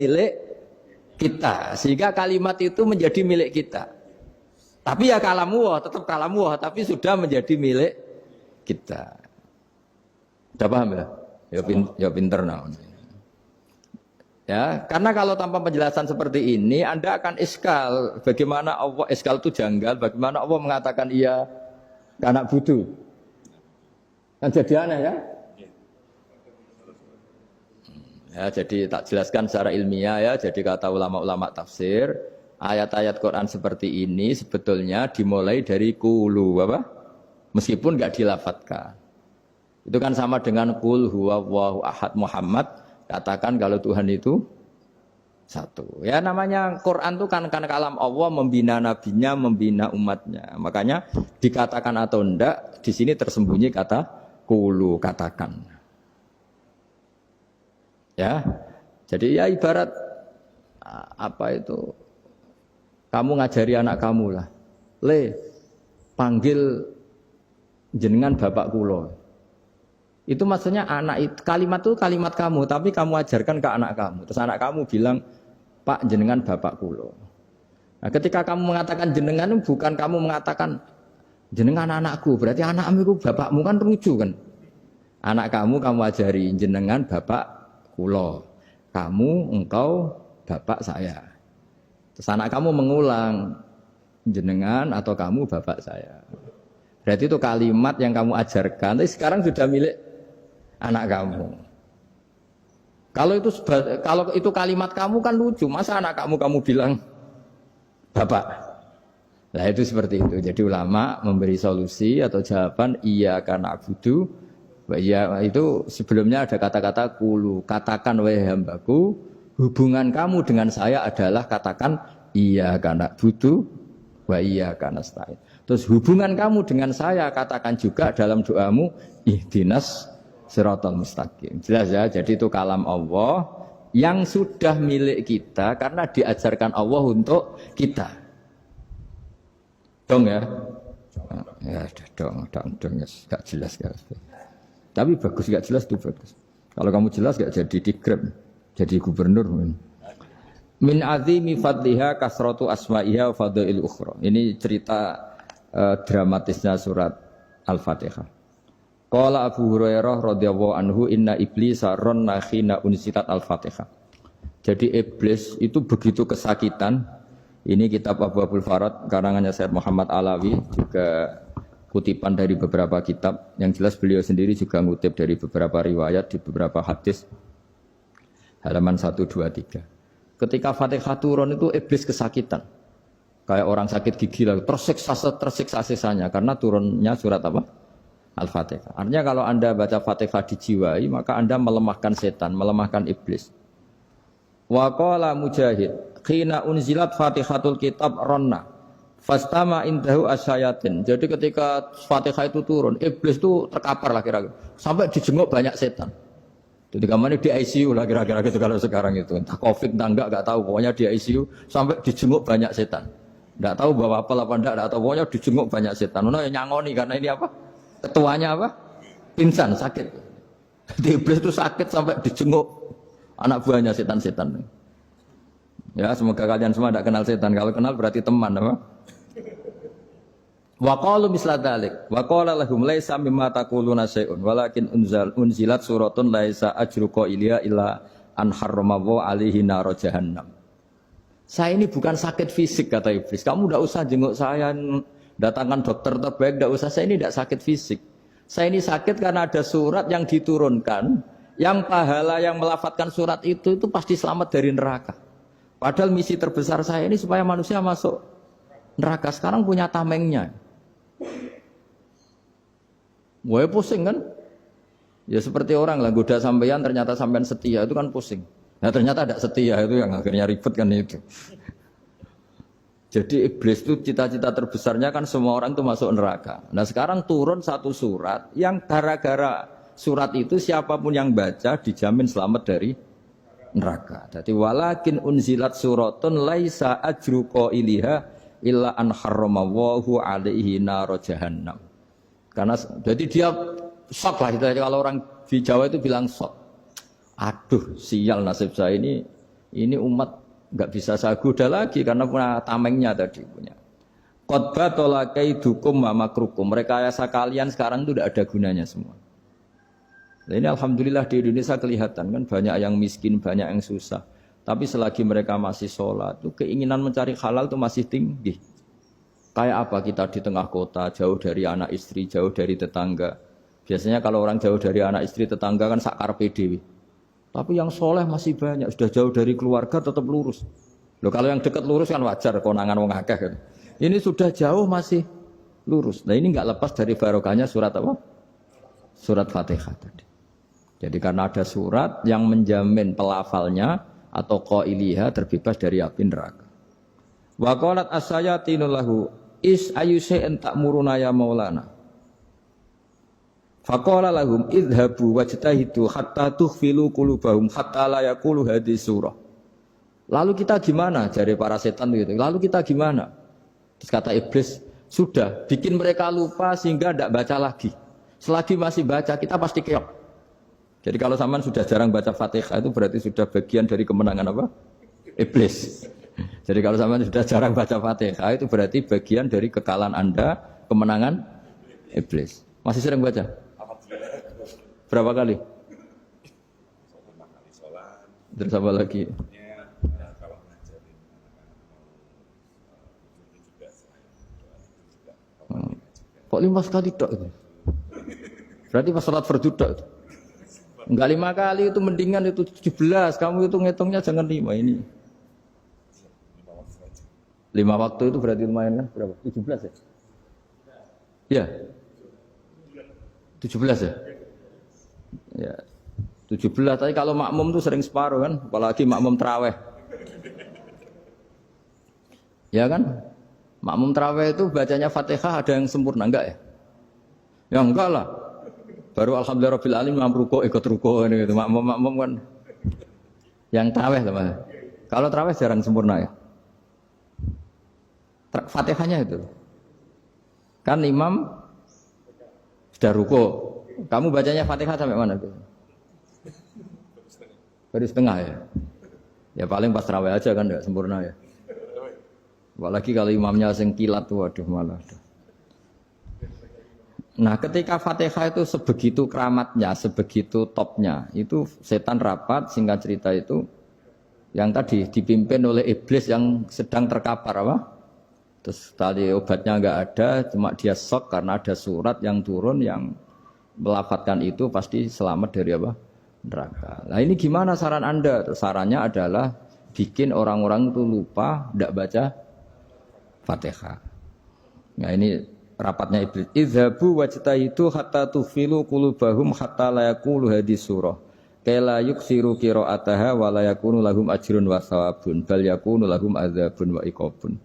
milik kita, sehingga kalimat itu menjadi milik kita. Tapi ya kalamullah, tetap kalamullah, tapi sudah menjadi milik kita. Sudah paham ya? Ya pinter nah. Ya, karena kalau tanpa penjelasan seperti ini, Anda akan iskal. Bagaimana Allah, iskal itu janggal, bagaimana Allah mengatakan iya anak budu. Kan jadi aneh ya? Ya, jadi tak jelaskan secara ilmiah ya. Jadi kata ulama-ulama tafsir, ayat-ayat Quran seperti ini sebetulnya dimulai dari qulu apa? Meskipun enggak dilafatkan. Itu kan sama dengan qul huwallahu ahad Muhammad, katakan kalau Tuhan itu satu. Ya namanya Quran itu kan kalam Allah, membina nabinya, membina umatnya. Makanya dikatakan atau enggak, di sini tersembunyi kata qulu, katakan. Ya, jadi ya ibarat apa itu? Kamu ngajari anak kamu lah, le, panggil jenengan bapak kulo. Itu maksudnya anak itu, kalimat itu kalimat kamu, tapi kamu ajarkan ke anak kamu. Terus anak kamu bilang, Pak jenengan bapak kulo. Nah, ketika kamu mengatakan jenengan, bukan kamu mengatakan jenengan anakku, berarti anakmu itu bapakmu, kan lucu kan? Anak kamu ajari jenengan bapak kulo, kamu engkau bapak saya. Terus anak kamu mengulang jenengan atau kamu bapak saya. Berarti itu kalimat yang kamu ajarkan, tapi sekarang sudah milik anak kamu. Kalau itu kalimat kamu kan lucu, masa anak kamu bilang bapak. Nah itu seperti itu. Jadi ulama memberi solusi atau jawaban iya karena abudu. Ya itu sebelumnya ada kata-kata qulu, katakan wahai hambaku, hubungan kamu dengan saya adalah katakan iya karena butuh wa iya karena nasta'in. Terus hubungan kamu dengan saya katakan juga dalam doamu ihdinas siratal mustaqim. Jelas ya, jadi itu kalam Allah yang sudah milik kita karena diajarkan Allah untuk kita. Dong ya? Ya dong, gak jelas gak. Tapi bagus, gak jelas itu bagus. Kalau kamu jelas gak jadi dikrep, jadi gubernur. Min azimi fadliha kasratu asma'iha wa fadail ukhra. Ini cerita dramatisnya surat Al-Fatihah. Qala Abu Hurairah radhiyallahu anhu inna iblisa ranna khina unsitat Al-Fatihah. Jadi iblis itu begitu kesakitan. Ini kitab Abwaabul Farad karangannya Syekh Muhammad Alawi, juga kutipan dari beberapa kitab. Yang jelas beliau sendiri juga ngutip dari beberapa riwayat di beberapa hadis. Halaman 1, 2, 3. Ketika Fatihah turun itu iblis kesakitan. Kayak orang sakit gigi lah, tersiksa sisanya karena turunnya surat apa? Al-Fatihah. Artinya kalau Anda baca Fatihah dijiwai, maka Anda melemahkan setan, melemahkan iblis. Wa qala Mujahid, khina unzilat Fatihatul kitab ronna fastama indahu asyayatin. Jadi ketika Fatihah itu turun, iblis itu terkapar lah kira-kira. Sampai dijenguk banyak setan. Jadi kemana di ICU lah kira-kira gitu kalau sekarang itu. Entah COVID entah enggak tahu. Pokoknya di ICU sampai dijenguk banyak setan. Enggak tahu bawa apa enggak tahu. Pokoknya dijenguk banyak setan. Nah yang nyangoni karena ini apa? Ketuanya apa? Pingsan, sakit. Jadi iblis itu sakit sampai dijenguk anak buahnya setan-setan. Ya semoga kalian semua tidak kenal setan. Kalau kenal berarti teman apa? Wa qalu misla dzalik wa qala lahum laisa mimma taquluna syai'un walakin unzilat suratun laisa ajru qailiha illa an harrama alaihi nar jahannam. Saya ini bukan sakit fisik kata iblis. Kamu tidak usah jenguk saya, datangkan dokter terbaik, tidak usah. Saya ini tidak sakit fisik. Saya ini sakit karena ada surat yang diturunkan, yang pahala yang melafatkan surat itu pasti selamat dari neraka. Padahal misi terbesar saya ini supaya manusia masuk neraka. Sekarang punya tamengnya. Wah pusing kan? Ya seperti orang lah goda sampean ternyata sampean setia itu kan pusing. Nah ternyata tidak setia itu yang akhirnya ribet kan itu. Jadi iblis itu cita-cita terbesarnya kan semua orang itu masuk neraka. Nah sekarang turun satu surat yang gara-gara surat itu siapapun yang baca dijamin selamat dari neraka. Jadi walakin unzilat suratun laisa ajru qailiha illa an harramallahu alaihi nar jahannam. Karena jadi dia shock lah itu. Kalau orang di Jawa itu bilang shock. Aduh sial nasib saya ini Ini umat nggak bisa saya goda lagi karena punya tamengnya tadi punya. Qad batala kaidukum wa makrukum. Rekayasa kalian sekarang itu tidak ada gunanya semua. Nah, ini alhamdulillah di Indonesia kelihatan kan banyak yang miskin, banyak yang susah. Tapi selagi mereka masih sholat, itu keinginan mencari halal itu masih tinggi. Kayak apa kita di tengah kota, jauh dari anak istri, jauh dari tetangga. Biasanya kalau orang jauh dari anak istri, tetangga kan sakar PDW. Tapi yang soleh masih banyak, sudah jauh dari keluarga tetap lurus. Loh, kalau yang dekat lurus kan wajar, konangan wong akeh kan. Ini sudah jauh masih lurus. Nah ini nggak lepas dari barokahnya surat apa? Surat Fatihah tadi. Jadi karena ada surat yang menjamin pelafalnya atau qailiha terbebas dari api neraka. Wa qalat as-sayatinu lahu is ayyusai'in ta'muruna ya maulana. Faqala lahum idhabu wajtahidu hatta tukhfilu qulubahum hatta la yaqulu hadhihi surah. Lalu kita gimana? Jari para setan gitu. Lalu kita gimana? Terus kata iblis, sudah bikin mereka lupa sehingga tidak baca lagi. Selagi masih baca kita pasti keok. Jadi kalau sampean sudah jarang baca Fatihah itu berarti sudah bagian dari kemenangan apa? Iblis. Jadi kalau sampean sudah jarang baca Fatihah itu berarti bagian dari kekalahan Anda, kemenangan iblis. Masih sering baca? Berapa kali? Terus apa lagi? Kok 5 kali tok itu? Berarti pas sholat fardu tok itu? Enggak 5 kali itu mendingan itu 17. Kamu itu ngitungnya jangan 5 ini. 5 waktu itu berarti lumayan kan? Berapa? 17 ya? Iya. 17 ya? Ya. 17 tapi kalau makmum tuh sering separuh kan, apalagi makmum tarawih. Ya kan? Makmum tarawih itu bacanya Fatihah ada yang sempurna enggak ya? Ya enggak lah. Baru alhamdulillah rabbil alamin mampu ruko ikut ruko ini gitu. Makmum kan yang tarawih lah. Kalau tarawih jarang sempurna ya. Fatihahnya itu. Kan imam sudah ruko. Kamu bacanya Fatihah sampai mana tuh? Baru setengah ya. Ya paling pas tarawih aja kan enggak sempurna ya. Apalagi kalau imamnya sing kilat tuh waduh malah. Nah, ketika Fatihah itu sebegitu keramatnya, sebegitu topnya, itu setan rapat singkat cerita itu yang tadi dipimpin oleh iblis yang sedang terkapar apa? Terus tadi obatnya enggak ada, cuma dia shock karena ada surat yang turun yang melafatkan itu pasti selamat dari apa? Neraka. Nah ini gimana saran Anda? Sarannya adalah bikin orang-orang itu lupa, tidak baca Fatihah. Nah ini rapatnya iblis. Idhabu wajtahidu hatta tufilu qulubahum hatta la yaqulu hadhihi surah. Kala yuksiru qira'ataha wa la yakunu lahum ajrun wa thawabun bal yakunu lahum adzabun wa iqabun.